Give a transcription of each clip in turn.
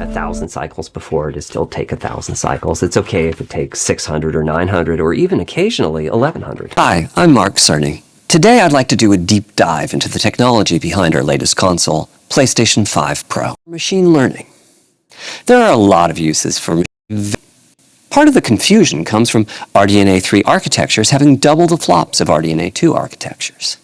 1,000 cycles before it still take 1,000 cycles. It's okay if it takes 600 or 900 or even occasionally 1,100. Hi, I'm Mark Cerny. Today I'd like to do a deep dive into the technology behind our latest console, PlayStation 5 Pro. Machine learning. There are a lot of uses for Part of the confusion comes from RDNA 3 architectures having double the flops of RDNA 2 architectures.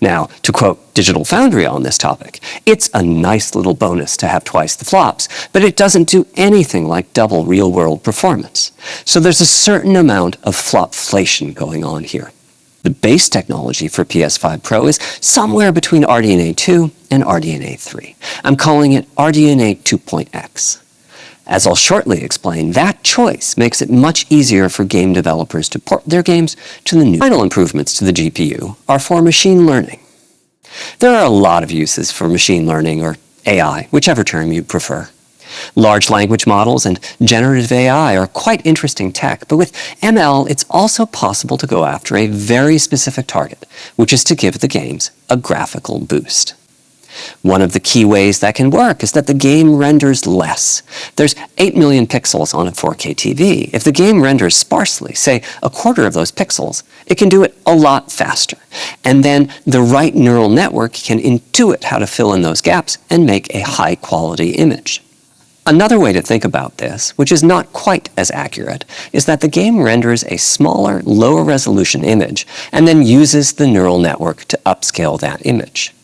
Now, to quote Digital Foundry on this topic, it's a nice little bonus to have twice the flops, but it doesn't do anything like double real-world performance. So there's a certain amount of flopflation going on here. The base technology for PS5 Pro is somewhere between RDNA 2 and RDNA 3. I'm calling it RDNA 2.x. As I'll shortly explain, that choice makes it much easier for game developers to port their games to the new. Final improvements to the GPU are for machine learning. There are a lot of uses for machine learning, or AI, whichever term you prefer. Large language models and generative AI are quite interesting tech, but with ML, it's also possible to go after a very specific target, which is to give the games a graphical boost. One of the key ways that can work is that the game renders less. There's 8 million pixels on a 4K TV. If the game renders sparsely, say a quarter of those pixels, it can do it a lot faster. And then the right neural network can intuit how to fill in those gaps and make a high-quality image. Another way to think about this, which is not quite as accurate, is that the game renders a smaller, lower-resolution image and then uses the neural network to upscale that image.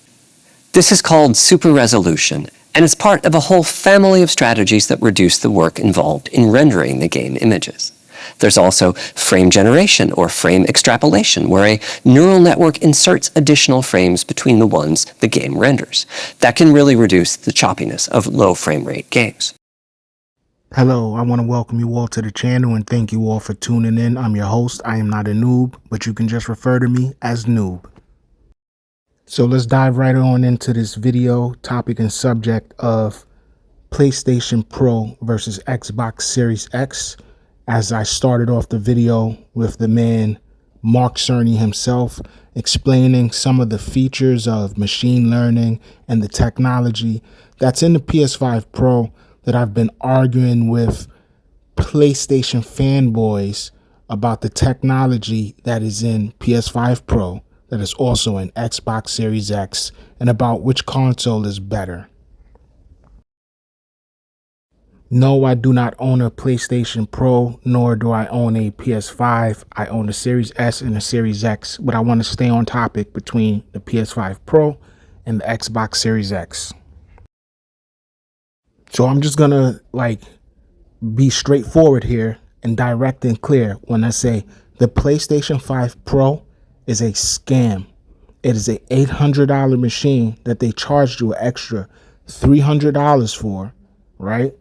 This is called super resolution, and it's part of a whole family of strategies that reduce the work involved in rendering the game images. There's also frame generation or frame extrapolation, where a neural network inserts additional frames between the ones the game renders. That can really reduce the choppiness of low frame rate games. Hello, I want to welcome you all to the channel and thank you all for tuning in. I'm your host. I am not a noob, but you can just refer to me as Noob. So let's dive right on into this video topic and subject of PlayStation Pro versus Xbox Series X. As I started off the video with the man Mark Cerny himself explaining some of the features of machine learning and the technology that's in the PS5 Pro that I've been arguing with PlayStation fanboys about the technology that is in PS5 Pro that is also in Xbox Series X, and about which console is better. No, I do not own a PlayStation Pro, nor do I own a PS5. I own a Series S and a Series X, but I want to stay on topic between the PS5 Pro and the Xbox Series X. So I'm just gonna be straightforward here and direct and clear when I say the PlayStation 5 Pro is a scam. It is a $800 machine that they charged you an extra $300 for, right?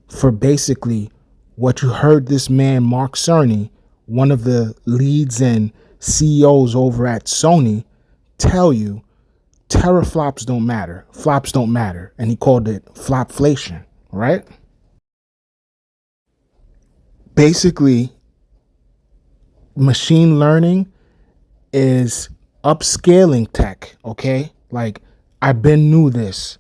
For basically what you heard this man, Mark Cerny, one of the leads and CEOs over at Sony, tell you, teraflops don't matter, flops don't matter. And he called it flopflation, right? Basically, machine learning is upscaling tech, okay? Like, I've been knew this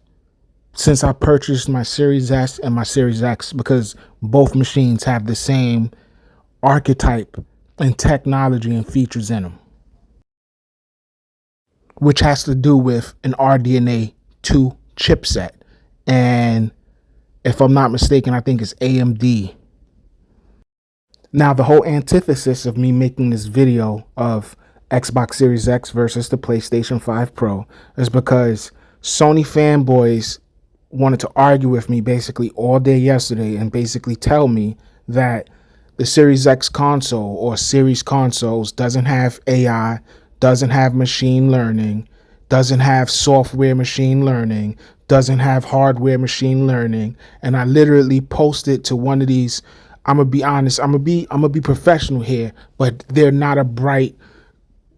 since I purchased my Series S and my Series X, because both machines have the same archetype and technology and features in them, which has to do with an RDNA 2 chipset. And if I'm not mistaken, I think it's AMD. Now, the whole antithesis of me making this video of Xbox Series X versus the PlayStation 5 Pro is because Sony fanboys wanted to argue with me basically all day yesterday and basically tell me that the Series X console or series consoles doesn't have AI, doesn't have machine learning, doesn't have software machine learning, doesn't have hardware machine learning. And I literally posted to one of these, I'm gonna be honest, I'm gonna be professional here, but they're not a bright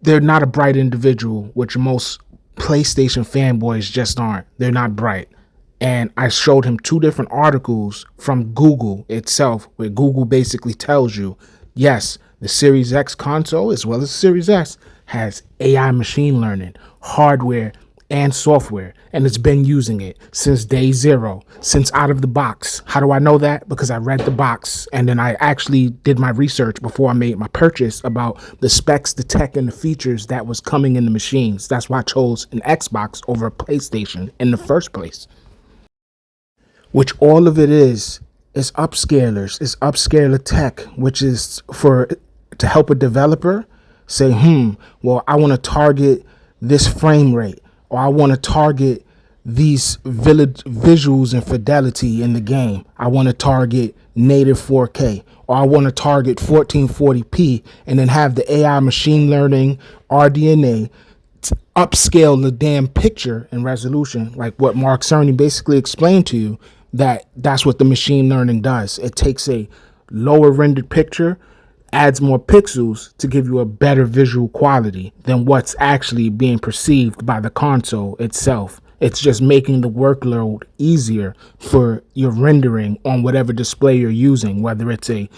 individual, which most PlayStation fanboys just aren't. They're not bright. And I showed him two different articles from Google itself, where Google basically tells you, yes, the Series X console as well as the Series S has AI machine learning, hardware and software, and it's been using it since day zero, since out of the box. How do I know that? Because I read the box, and then I actually did my research before I made my purchase about the specs, the tech, and the features that was coming in the machines. That's why I chose an Xbox over a PlayStation in the first place. Which all of it is upscalers, is upscaler tech, which is to help a developer say, well, I want to target this frame rate, or I want to target these visuals and fidelity in the game. I want to target native 4K, or I want to target 1440p, and then have the AI machine learning RDNA to upscale the damn picture and resolution, like what Mark Cerny basically explained to you. That's what the machine learning does. It takes a lower rendered picture, adds more pixels to give you a better visual quality than what's actually being perceived by the console itself. It's just making the workload easier for your rendering on whatever display you're using, whether it's a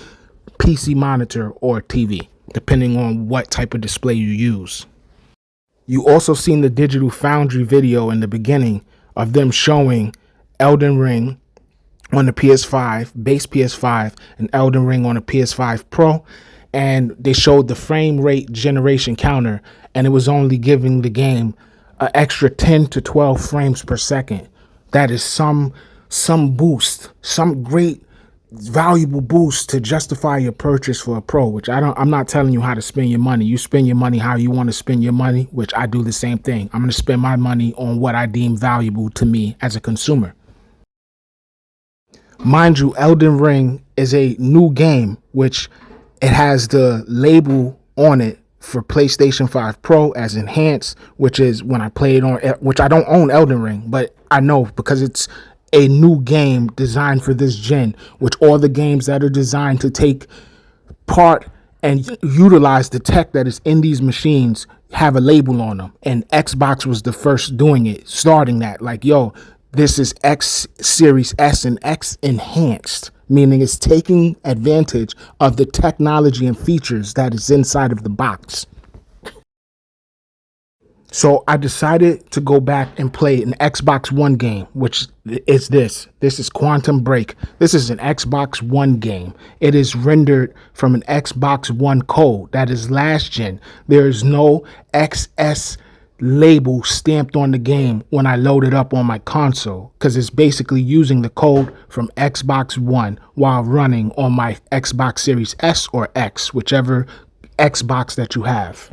PC monitor or a TV, depending on what type of display you use. You also seen the Digital Foundry video in the beginning of them showing Elden Ring on the PS5, base PS5, and Elden Ring on the PS5 Pro, and they showed the frame rate generation counter, and it was only giving the game an extra 10 to 12 frames per second. That is some boost, some great valuable boost to justify your purchase for a Pro, which I'm not telling you how to spend your money. You spend your money how you want to spend your money, which I do the same thing. I'm going to spend my money on what I deem valuable to me as a consumer. Mind you, Elden Ring is a new game, which it has the label on it for PlayStation 5 Pro as enhanced, which is when I play it on, which I don't own Elden Ring, but I know because it's a new game designed for this gen, which all the games that are designed to take part and utilize the tech that is in these machines have a label on them. And Xbox was the first doing it, starting that, like, yo, this is X Series S and X enhanced, meaning it's taking advantage of the technology and features that is inside of the box. So I decided to go back and play an Xbox One game, which is this. This is Quantum Break. This is an Xbox One game. It is rendered from an Xbox One code. That is last gen. There is no XS label stamped on the game when I load it up on my console, because it's basically using the code from Xbox One while running on my Xbox Series S or X, whichever Xbox that you have.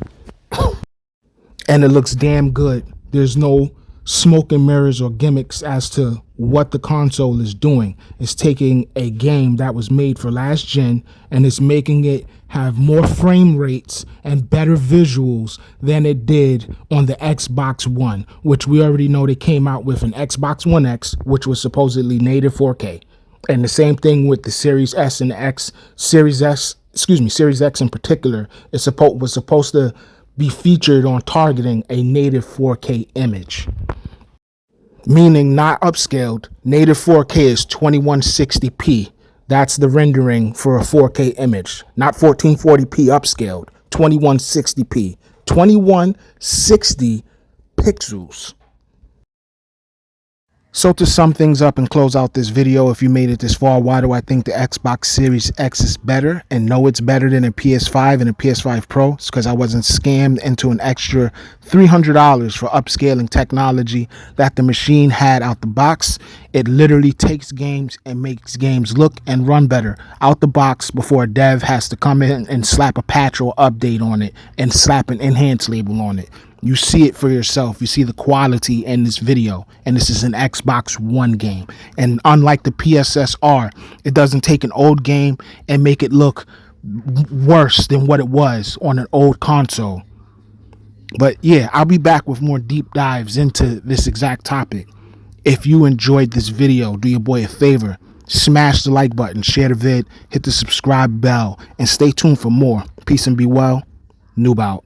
And it looks damn good. There's no smoke and mirrors or gimmicks as to what the console is doing. It's taking a game that was made for last gen and it's making it have more frame rates and better visuals than it did on the Xbox One, which we already know they came out with an Xbox One X, which was supposedly native 4K. And the same thing with the Series S and the X. Series X in particular, was supposed to be featured on targeting a native 4K image. Meaning not upscaled. Native 4K is 2160p. That's the rendering for a 4K image. Not 1440p upscaled. 2160p. 2160 pixels. So to sum things up and close out this video, if you made it this far, why do I think the Xbox Series X is better? And no, it's better than a PS5 and a PS5 Pro. It's because I wasn't scammed into an extra $300 for upscaling technology that the machine had out the box. It literally takes games and makes games look and run better out the box before a dev has to come in and slap a patch or update on it and slap an enhanced label on it. You see it for yourself. You see the quality in this video. And this is an Xbox One game. And unlike the PSSR, it doesn't take an old game and make it look worse than what it was on an old console. But yeah, I'll be back with more deep dives into this exact topic. If you enjoyed this video, do your boy a favor. Smash the like button, share the vid, hit the subscribe bell, and stay tuned for more. Peace and be well. Noob out.